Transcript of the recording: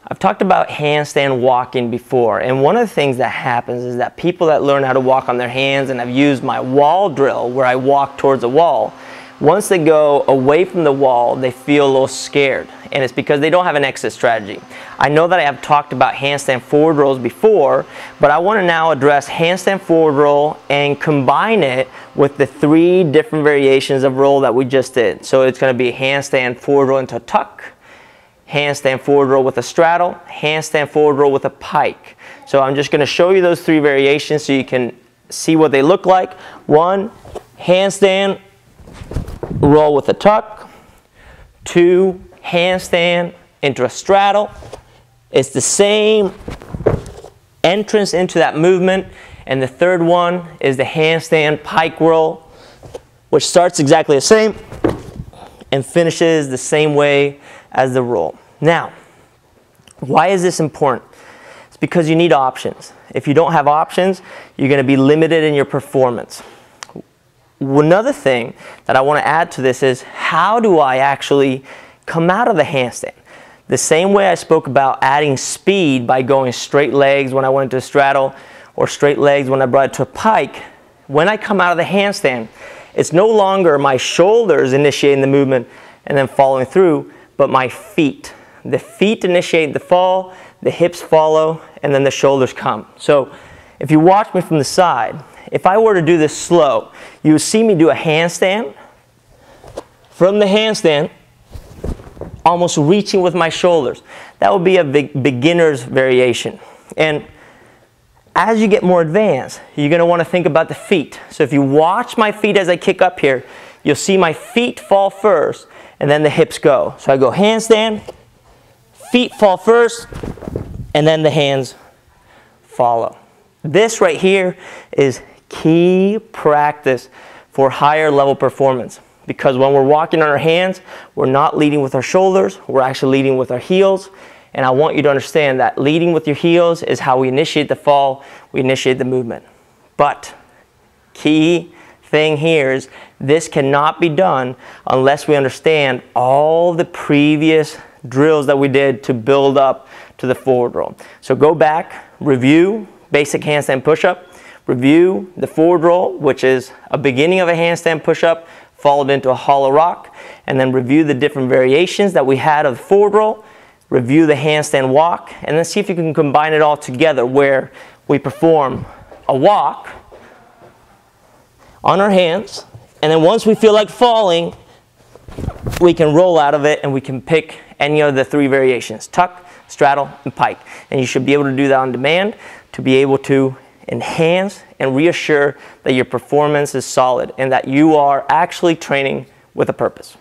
I've talked about handstand walking before, and one of the things that happens is that people that learn how to walk on their hands, and I've used my wall drill where I walk towards a wall, once they go away from the wall, they feel a little scared, and it's because they don't have an exit strategy. I know that I have talked about handstand forward rolls before, but I want to now address handstand forward roll and combine it with the 3 different variations of roll that we just did. So it's going to be handstand forward roll into a tuck, handstand forward roll with a straddle, handstand forward roll with a pike. So I'm just going to show you those 3 variations so you can see what they look like. 1, handstand roll with a tuck. 2, handstand into a straddle. It's the same entrance into that movement. And the 3rd one is the handstand pike roll, which starts exactly the same and finishes the same way as the roll. Now, why is this important? It's because you need options. If you don't have options, you're going to be limited in your performance. Another thing that I want to add to this is, how do I actually come out of the handstand? The same way I spoke about adding speed by going straight legs when I went to a straddle, or straight legs when I brought it to a pike, when I come out of the handstand, it's no longer my shoulders initiating the movement and then following through, but my feet. The feet initiate the fall, the hips follow, and then the shoulders come. So if you watch me from the side, if I were to do this slow, you would see me do a handstand. From the handstand, almost reaching with my shoulders. That would be a beginner's variation. And as you get more advanced, you're going to want to think about the feet. So if you watch my feet as I kick up here, you'll see my feet fall first, and then the hips go. So I go handstand, feet fall first, and then the hands follow. This right here is key practice for higher level performance, because when we're walking on our hands, we're not leading with our shoulders, we're actually leading with our heels. And I want you to understand that leading with your heels is how we initiate the fall, we initiate the movement. But key thing here is, this cannot be done unless we understand all the previous drills that we did to build up to the forward roll. So go back, review basic handstand push-up, review the forward roll, which is a beginning of a handstand push-up followed into a hollow rock, and then review the different variations that we had of the forward roll, review the handstand walk, and then see if you can combine it all together, where we perform a walk on our hands, and then once we feel like falling, we can roll out of it and we can pick any of the 3 variations: tuck, straddle, and pike. And you should be able to do that on demand to be able to enhance and reassure that your performance is solid and that you are actually training with a purpose.